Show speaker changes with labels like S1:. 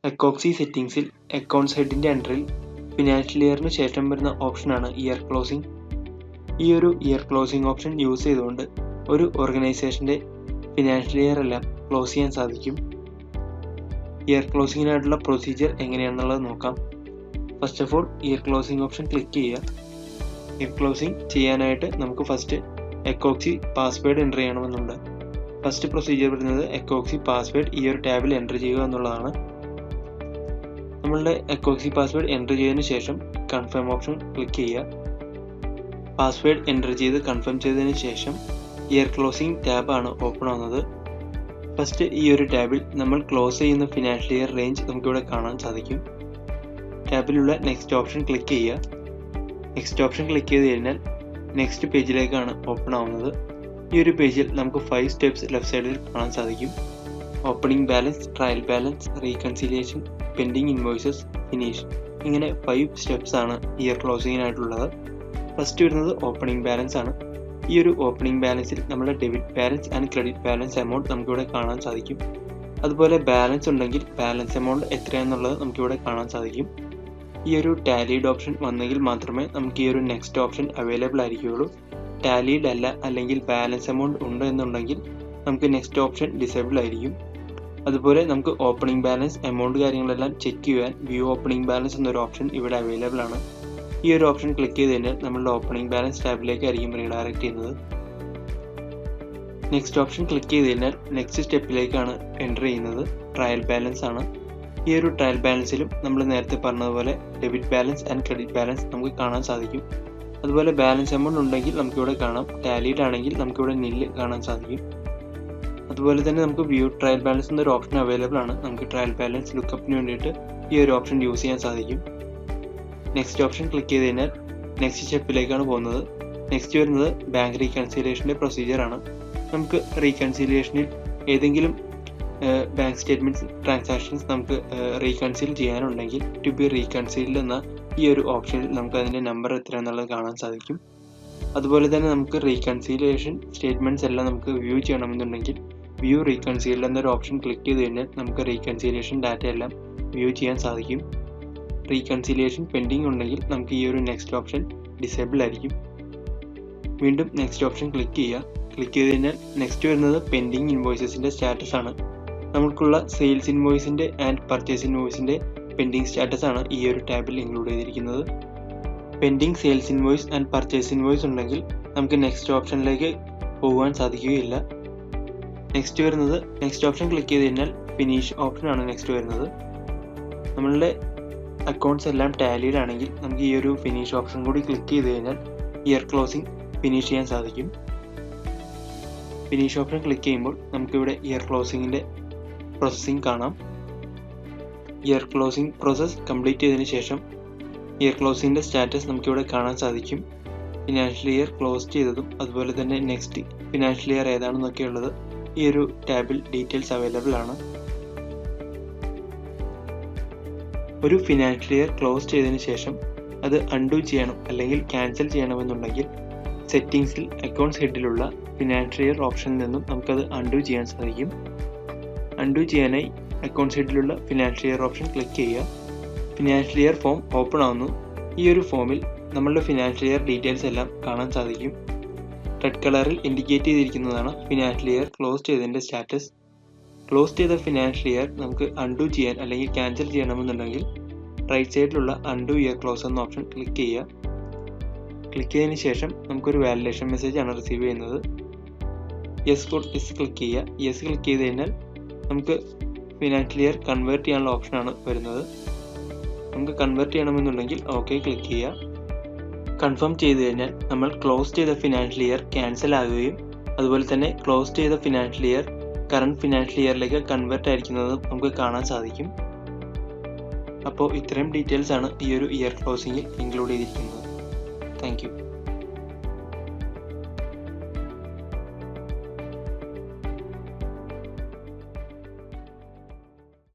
S1: എക്കോക്സി സെറ്റിംഗ്സിൽ accounts ഹെഡിൻ്റെ അണ്ടറിൽ financial ഇയറിന് ശേഷം വരുന്ന ഓപ്ഷനാണ് ഇയർ ക്ലോസിംഗ്. ഈ ഒരു ഇയർ ക്ലോസിംഗ് ഓപ്ഷൻ യൂസ് ചെയ്തുകൊണ്ട് ഒരു ഓർഗനൈസേഷൻ്റെ ഫിനാൻഷ്യൽ ഇയർ എല്ലാം ക്ലോസ് ചെയ്യാൻ സാധിക്കും. ഇയർ ക്ലോസിങ്ങിനായിട്ടുള്ള പ്രൊസീജിയർ എങ്ങനെയാണെന്നുള്ളത് നോക്കാം. First of all year closing option click ചെയ്യുക. ഇയർ ക്ലോസിംഗ് ചെയ്യാനായിട്ട് നമുക്ക് ഫസ്റ്റ് എക്കോക്സി പാസ്വേഡ് എൻ്റർ ചെയ്യണമെന്നുണ്ട്. ഫസ്റ്റ് പ്രൊസീജിയർ വരുന്നത് എക്കോക്സി പാസ്വേഡ് ഈ ഒരു ടാബിൽ എൻ്റർ ചെയ്യുക എന്നുള്ളതാണ്. നമ്മളുടെ എക്കോക്സി പാസ്വേഡ് എൻ്റർ ചെയ്തതിന് ശേഷം കൺഫേം ഓപ്ഷൻ ക്ലിക്ക് ചെയ്യുക. പാസ്വേഡ് എൻ്റർ ചെയ്ത് കൺഫേം ചെയ്തതിന് ശേഷം ഇയർ ക്ലോസിംഗ് ടാബാണ് ഓപ്പൺ ആവുന്നത്. ഫസ്റ്റ് ഈ ഒരു ടാബിൽ നമ്മൾ ക്ലോസ് ചെയ്യുന്ന ഫിനാൻഷ്യൽ ഇയർ റേഞ്ച് നമുക്കിവിടെ കാണാൻ സാധിക്കും. ടാബിലുള്ള നെക്സ്റ്റ് ഓപ്ഷൻ ക്ലിക്ക് ചെയ്യുക. നെക്സ്റ്റ് ഓപ്ഷൻ ക്ലിക്ക് ചെയ്ത് കഴിഞ്ഞാൽ നെക്സ്റ്റ് പേജിലേക്കാണ് ഓപ്പൺ ആവുന്നത്. ഈ ഒരു പേജിൽ നമുക്ക് 5 സ്റ്റെപ്സ് ലെഫ്റ്റ് സൈഡിൽ കാണാൻ സാധിക്കും. Opening balance, trial balance, reconciliation, pending invoices, finish. ഇങ്ങനെ 5 സ്റ്റെപ്സ് ആണ് ഇയർ ക്ലോസിങ്ങിനായിട്ടുള്ളത്. ഫസ്റ്റ് വരുന്നത് ഓപ്പണിംഗ് ബാലൻസ് ആണ്. ഈ ഒരു ഓപ്പണിംഗ് ബാലൻസിൽ നമ്മുടെ debit balance and credit balance amount നമുക്കിവിടെ കാണാൻ സാധിക്കും. അതുപോലെ ബാലൻസ് ഉണ്ടെങ്കിൽ ബാലൻസ് എമൗണ്ട് എത്രയാണെന്നുള്ളത് നമുക്കിവിടെ കാണാൻ സാധിക്കും. ഈ ഒരു ടാലീഡ് ഓപ്ഷൻ വന്നെങ്കിൽ മാത്രമേ നമുക്ക് ഈ ഒരു നെക്സ്റ്റ് ഓപ്ഷൻ അവൈലബിൾ ആയിരിക്കുകയുള്ളൂ. ടാലീഡ് അല്ല അല്ലെങ്കിൽ ബാലൻസ് എമൗണ്ട് ഉണ്ട് എന്നുണ്ടെങ്കിൽ നമുക്ക് നെക്സ്റ്റ് ഓപ്ഷൻ ഡിസേബിൾ ആയിരിക്കും. അതുപോലെ നമുക്ക് ഓപ്പണിംഗ് ബാലൻസ്, എമൗണ്ട് കാര്യങ്ങളെല്ലാം ചെക്ക് ചെയ്യാൻ വ്യൂ ഓപ്പണിംഗ് ബാലൻസ് എന്നൊരു ഓപ്ഷൻ ഇവിടെ അവൈലബിൾ ആണ്. ഈ ഒരു ഓപ്ഷൻ ക്ലിക്ക് ചെയ്ത് കഴിഞ്ഞാൽ നമ്മളുടെ ഓപ്പണിംഗ് ബാലൻസ് ടാബിലേക്ക് ആയിരിക്കും റീഡയറക്റ്റ് ചെയ്യുന്നത്. നെക്സ്റ്റ് ഓപ്ഷൻ ക്ലിക്ക് ചെയ്ത് കഴിഞ്ഞാൽ നെക്സ്റ്റ് സ്റ്റെപ്പിലേക്കാണ് എൻ്റർ ചെയ്യുന്നത്. ട്രയൽ ബാലൻസ് ആണ്. ഈ ഒരു ട്രയൽ ബാലൻസിലും നമ്മൾ നേരത്തെ പറഞ്ഞതുപോലെ debit balance and credit balance നമുക്ക് കാണാൻ സാധിക്കും. അതുപോലെ ബാലൻസ് എമൗണ്ട് ഉണ്ടെങ്കിൽ നമുക്കിവിടെ കാണാം. ടാലീഡ് ആണെങ്കിൽ നമുക്കിവിടെ നില്ല് കാണാൻ സാധിക്കും. അതുപോലെ തന്നെ നമുക്ക് വ്യൂ ട്രയൽ ബാലൻസ് എന്നൊരു ഓപ്ഷൻ അവൈലബിൾ ആണ്. നമുക്ക് ട്രയൽ ബാലൻസ് ലുക്കപ്പിന് വേണ്ടിയിട്ട് ഈ ഒരു ഓപ്ഷൻ യൂസ് ചെയ്യാൻ സാധിക്കും. നെക്സ്റ്റ് ഓപ്ഷൻ ക്ലിക്ക് ചെയ്ത് കഴിഞ്ഞാൽ നെക്സ്റ്റ് സ്റ്റെപ്പിലേക്കാണ് പോകുന്നത്. നെക്സ്റ്റ് വരുന്നത് ബാങ്ക് റീകൺസിലിയേഷൻ്റെ പ്രൊസീജിയർ ആണ്. നമുക്ക് റീകൺസിലിയേഷനിൽ ഏതെങ്കിലും ബാങ്ക് സ്റ്റേറ്റ്മെൻറ്റ്സ്, ട്രാൻസാക്ഷൻസ് നമുക്ക് റീകൺസിൽ ചെയ്യാനുണ്ടെങ്കിൽ ടു ബി റീകൺസിൽഡ് എന്ന ഈ ഒരു ഓപ്ഷനിൽ നമുക്ക് അതിൻ്റെ നമ്പർ എത്ര എന്നുള്ളത് കാണാൻ സാധിക്കും. അതുപോലെ തന്നെ നമുക്ക് റീകൺസിലിയേഷൻ സ്റ്റേറ്റ്മെൻറ്റ്സ് എല്ലാം നമുക്ക് വ്യൂ ചെയ്യണമെന്നുണ്ടെങ്കിൽ വ്യൂ റീകൺസിൽഡ് എന്നൊരു ഓപ്ഷൻ ക്ലിക്ക് ചെയ്ത് കഴിഞ്ഞാൽ നമുക്ക് റീകൺസിലിയേഷൻ ഡാറ്റ എല്ലാം വ്യൂ ചെയ്യാൻ സാധിക്കും. റീകൺസിലിയേഷൻ പെൻഡിങ് ഉണ്ടെങ്കിൽ നമുക്ക് ഈ ഒരു നെക്സ്റ്റ് ഓപ്ഷൻ ഡിസേബിൾ ആയിരിക്കും. വീണ്ടും നെക്സ്റ്റ് ഓപ്ഷൻ ക്ലിക്ക് ചെയ്യുക. ക്ലിക്ക് ചെയ്ത് കഴിഞ്ഞാൽ നെക്സ്റ്റ് വരുന്നത് പെൻഡിങ് ഇൻവോയ്സസിൻ്റെ സ്റ്റാറ്റസ് ആണ്. നമുക്കുള്ള സെയിൽസ് ഇൻവോയ്സിൻ്റെ ആൻഡ് പർച്ചേസ് ഇൻവോയ്സിൻ്റെ പെൻഡിങ് സ്റ്റാറ്റസ് ആണ് ഈ ഒരു ടാബിൽ ഇൻക്ലൂഡ് ചെയ്തിരിക്കുന്നത്. Pending sales invoice and purchase invoice ഉണ്ടെങ്കിൽ നമുക്ക് നെക്സ്റ്റ് ഓപ്ഷനിലേക്ക് പോകാൻ സാധിക്കുകയില്ല. നെക്സ്റ്റ് വരുന്നത് നെക്സ്റ്റ് ഓപ്ഷൻ ക്ലിക്ക് ചെയ്ത് കഴിഞ്ഞാൽ ഫിനിഷ് ഓപ്ഷനാണ് നെക്സ്റ്റ് വരുന്നത്. നമ്മളുടെ അക്കൗണ്ട്സ് എല്ലാം ടാലീഡ് ആണെങ്കിൽ നമുക്ക് ഈ ഒരു ഫിനിഷ് ഓപ്ഷൻ കൂടി ക്ലിക്ക് ചെയ്ത് കഴിഞ്ഞാൽ ഇയർ ക്ലോസിംഗ് ഫിനിഷ് ചെയ്യാൻ സാധിക്കും. ഫിനിഷ് ഓപ്ഷൻ ക്ലിക്ക് ചെയ്യുമ്പോൾ നമുക്കിവിടെ ഇയർ ക്ലോസിങ്ങിൻ്റെ പ്രോസസ്സിംഗ് കാണാം. ഇയർ ക്ലോസിംഗ് പ്രോസസ്സ് കംപ്ലീറ്റ് ചെയ്തതിന് ശേഷം ഇയർ ക്ലോസിങ്ങിൻ്റെ സ്റ്റാറ്റസ് നമുക്കിവിടെ കാണാൻ സാധിക്കും. ഫിനാൻഷ്യൽ ഇയർ ക്ലോസ് ചെയ്തതും അതുപോലെ തന്നെ നെക്സ്റ്റ് ഫിനാൻഷ്യൽ ഇയർ ഏതാണെന്നൊക്കെയുള്ളത് ഈ ഒരു ടാബിൽ ഡീറ്റെയിൽസ് അവൈലബിൾ ആണ്. ഒരു ഫിനാൻഷ്യൽ ഇയർ ക്ലോസ് ചെയ്തതിന് ശേഷം അത് അൺഡു ചെയ്യണം അല്ലെങ്കിൽ ക്യാൻസൽ ചെയ്യണമെന്നുണ്ടെങ്കിൽ സെറ്റിംഗ്സിൽ അക്കൗണ്ട്സ് ഹെഡിലുള്ള ഫിനാൻഷ്യൽ ഇയർ ഓപ്ഷനിൽ നിന്നും നമുക്കത് അൺഡു ചെയ്യാൻ സാധിക്കും. അൺഡു ചെയ്യാനായി അക്കൗണ്ട്സ് ഹെഡിലുള്ള ഫിനാൻഷ്യൽ ഇയർ ഓപ്ഷൻ ക്ലിക്ക് ചെയ്യുക. ഫിനാൻഷ്യൽ ഇയർ ഫോം ഓപ്പൺ ആവുന്നു. ഈ ഒരു ഫോമിൽ നമ്മളുടെ ഫിനാൻഷ്യൽ ഇയർ ഡീറ്റെയിൽസ് എല്ലാം കാണാൻ സാധിക്കും. റെഡ് കളറിൽ ഇൻഡിക്കേറ്റ് ചെയ്തിരിക്കുന്നതാണ് ഫിനാൻഷ്യൽ ഇയർ ക്ലോസ് ചെയ്തതിൻ്റെ സ്റ്റാറ്റസ്. ക്ലോസ് ചെയ്ത ഫിനാൻഷ്യൽ ഇയർ നമുക്ക് അൺഡു ചെയ്യാൻ അല്ലെങ്കിൽ ക്യാൻസൽ ചെയ്യണമെന്നുണ്ടെങ്കിൽ റൈറ്റ് സൈഡിലുള്ള അൺഡു ഇയർ ക്ലോസ് എന്ന ഓപ്ഷൻ ക്ലിക്ക് ചെയ്യുക. ക്ലിക്ക് ചെയ്തതിന് ശേഷം നമുക്കൊരു വാലിഡേഷൻ മെസ്സേജ് ആണ് റിസീവ് ചെയ്യുന്നത്. യെസ് ക്ലിക്ക് ചെയ്യുക. യെസ് ക്ലിക്ക് ചെയ്ത് കഴിഞ്ഞാൽ നമുക്ക് ഫിനാൻഷ്യൽ ഇയർ കൺവേർട്ട് ചെയ്യാനുള്ള ഓപ്ഷനാണ് വരുന്നത്. നമുക്ക് കൺവേർട്ട് ചെയ്യണമെന്നുണ്ടെങ്കിൽ ഓക്കെ ക്ലിക്ക് ചെയ്യുക. കൺഫേം ചെയ്ത് കഴിഞ്ഞാൽ നമ്മൾ ക്ലോസ് ചെയ്ത ഫിനാൻഷ്യൽ ഇയർ ക്യാൻസൽ ആകുകയും അതുപോലെ തന്നെ ക്ലോസ് ചെയ്ത ഫിനാൻഷ്യൽ ഇയർ കറണ്ട് ഫിനാൻഷ്യൽ ഇയറിലേക്ക് കൺവേർട്ട് ആയിരിക്കുന്നത് നമുക്ക് കാണാൻ സാധിക്കും. അപ്പോൾ ഇത്രയും ഡീറ്റെയിൽസ് ആണ് ഈ ഒരു ഇയർ ക്ലോസിങ്ങിൽ ഇൻക്ലൂഡ് ചെയ്തിരിക്കുന്നത്. Thank you.